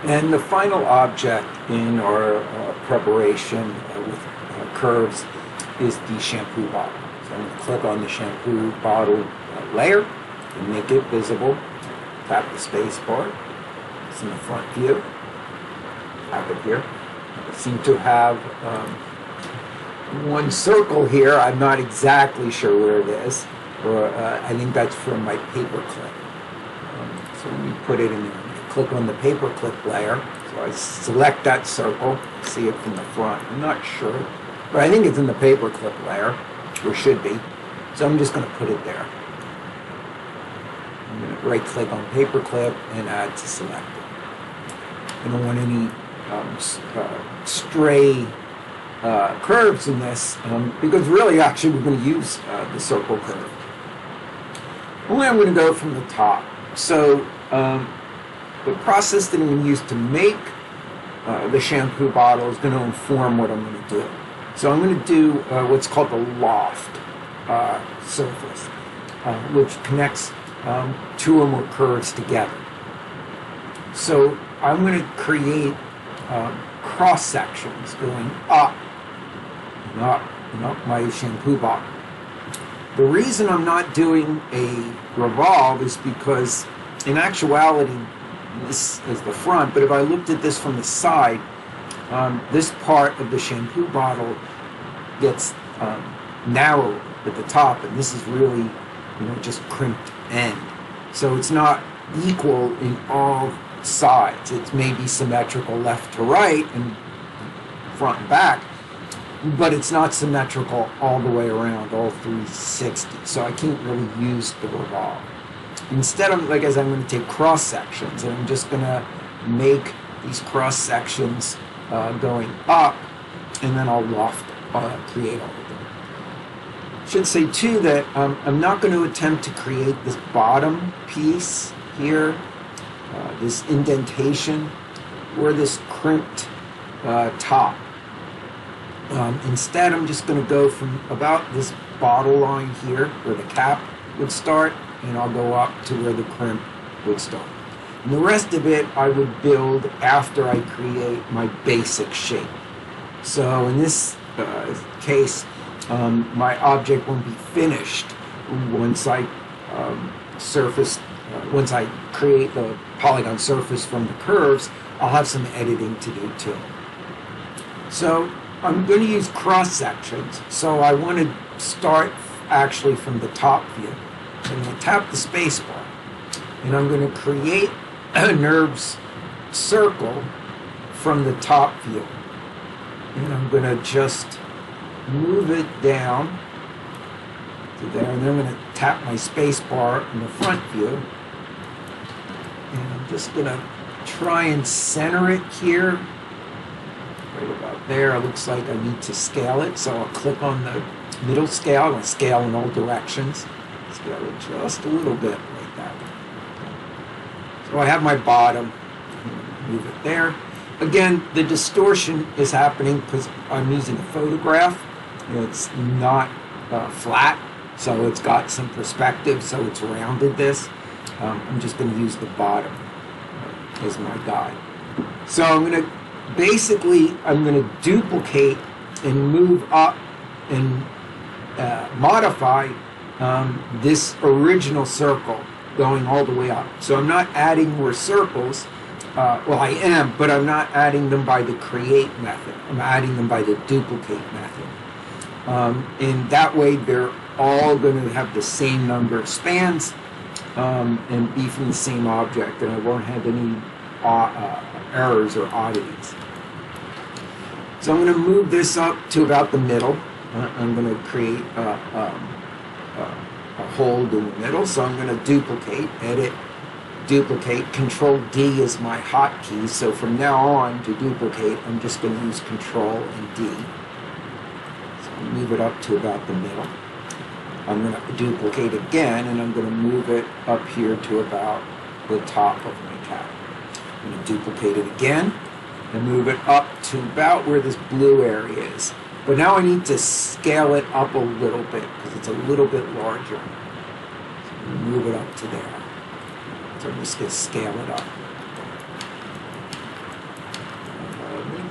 And the final object in our preparation with curves is the shampoo bottle. So I'm going to click on the shampoo bottle layer and make it visible. Tap the space bar. It's in the front view. Have it here. I seem to have one circle here. I'm not exactly sure where it is. Or I think that's from my paper clip. So let me put it in there. Click on the paper clip layer. So I select that circle, see it from the front. I'm not sure, but I think it's in the paper clip layer, or should be. So I'm just going to put it there. I'm going to right click on paper clip and add to selected. I don't want any stray curves in this because really actually we're going to use the circle curve. Only I'm going to go from the top. So the process that I'm going to use to make the shampoo bottle is going to inform what I'm going to do. So I'm going to do what's called the Loft surface, which connects two or more curves together. So I'm going to create cross sections going up and up and up my shampoo bottle. The reason I'm not doing a revolve is because in actuality this is the front, but if I looked at this from the side, this part of the shampoo bottle gets narrow at the top, and this is really, just crimped end. So it's not equal in all sides. It's maybe symmetrical left to right and front and back, but it's not symmetrical all the way around, all 360. So I can't really use the revolve. Instead, like I said, I'm going to take cross sections, and I'm just going to make these cross sections going up, and then I'll loft create all of them. Should say too that I'm not going to attempt to create this bottom piece here, this indentation, or this crimped top. Instead, I'm just going to go from about this bottle line here, where the cap would start, and I'll go up to where the crimp would start. And the rest of it I would build after I create my basic shape. So in this case, my object won't be finished once I once I create the polygon surface from the curves. I'll have some editing to do too. So I'm going to use cross sections. So I want to start actually from the top view. So I'm going to tap the space bar, and I'm going to create a NURBS circle from the top view. And I'm going to just move it down to there, and then I'm going to tap my space bar in the front view. And I'm just going to try and center it here, right about there. It looks like I need to scale it, so I'll click on the middle scale. I'll scale in all directions. Scale it just a little bit like that. So I have my bottom. Move it there. Again, the distortion is happening because I'm using a photograph. It's not flat, so it's got some perspective, so it's rounded this. I'm just going to use the bottom as my guide. So I'm going to duplicate and move up and modify this original circle going all the way up. So I'm not adding more circles. Well, I am, but I'm not adding them by the create method. I'm adding them by the duplicate method. And that way they're all going to have the same number of spans and be from the same object, and I won't have any errors or oddities. So I'm going to move this up to about the middle. I'm going to create a hold in the middle, so I'm going to duplicate, edit, duplicate. Control D is my hotkey, so from now on to duplicate, I'm just going to use Control and D. So I'll move it up to about the middle. I'm going to duplicate again, and I'm going to move it up here to about the top of my cap. I'm going to duplicate it again and move it up to about where this blue area is. But now I need to scale it up a little bit because it's a little bit larger. So move it up to there. So I'm just going to scale it up.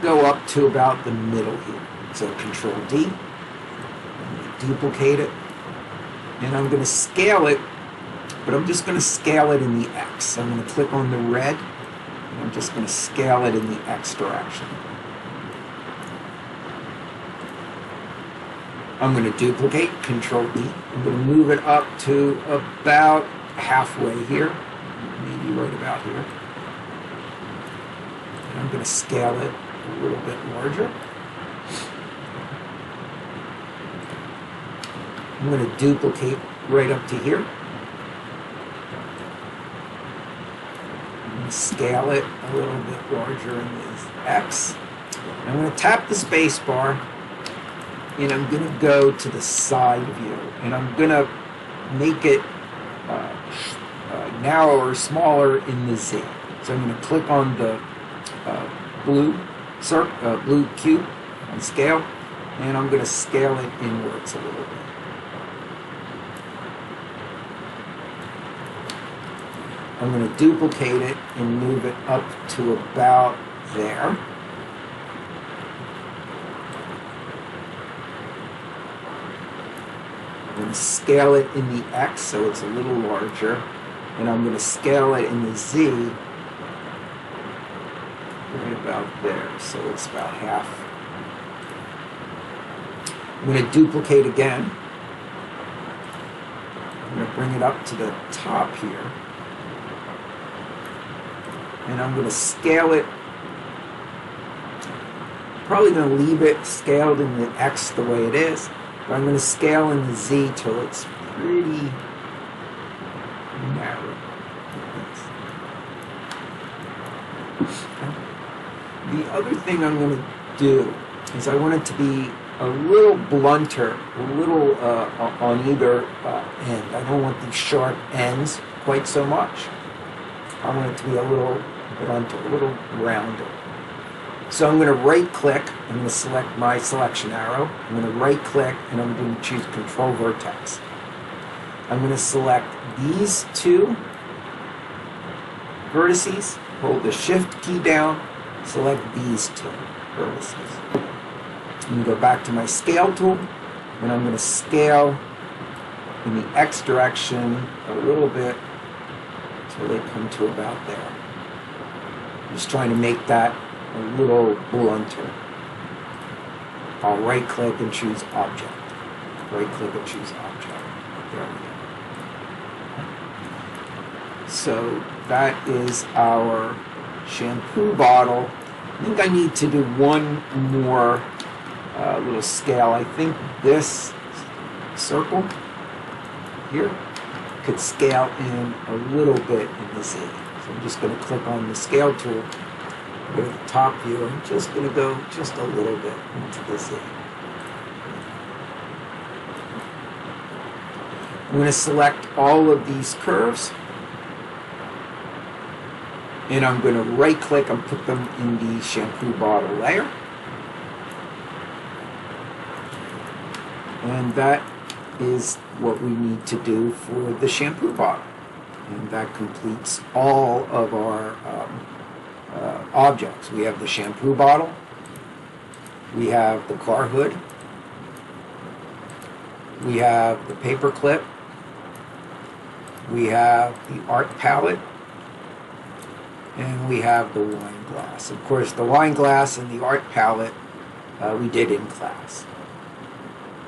go up to about the middle here. So Control D, duplicate it, and I'm going to scale it, but I'm just going to scale it in the X. So I'm going to click on the red, and I'm just going to scale it in the X direction. I'm going to duplicate, Control D. I'm going to move it up to about halfway here, maybe right about here. And I'm going to scale it a little bit larger. I'm going to duplicate right up to here. I'm going to scale it a little bit larger in this X. And I'm going to tap the space bar, and I'm going to go to the side view, and I'm going to make it narrower, smaller in the Z. So I'm going to click on the blue cube on scale, and I'm going to scale it inwards a little bit. I'm going to duplicate it and move it up to about there. I'm going to scale it in the X so it's a little larger, and I'm going to scale it in the Z right about there, so it's about half. I'm going to duplicate again. I'm going to bring it up to the top here, and I'm going to scale it. Probably going to leave it scaled in the X the way it is, but I'm going to scale in the Z till it's pretty narrow. The other thing I'm going to do is I want it to be a little blunter, a little on either end. I don't want these sharp ends quite so much. I want it to be a little blunter, a little rounder. So I'm going to right click, I'm going to select my selection arrow, I'm going to right click, and I'm going to choose Control Vertex. I'm going to select these two vertices, hold the Shift key down, select these two vertices. I'm going to go back to my scale tool, and I'm going to scale in the X direction a little bit until they come to about there. I'm just trying to make that a little blunter. I'll right click and choose Object. Right click and choose Object. There we go. So that is our shampoo bottle. I think I need to do one more little scale. I think this circle here could scale in a little bit in the Z. So I'm just going to click on the scale tool, go to the top view. I'm just going to go just a little bit into the Z. I'm going to select all of these curves, and I'm going to right click and put them in the shampoo bottle layer. And that is what we need to do for the shampoo bottle. And that completes all of our objects. We have the shampoo bottle, we have the car hood, we have the paper clip, we have the art palette, and we have the wine glass. Of course, the wine glass and the art palette we did in class.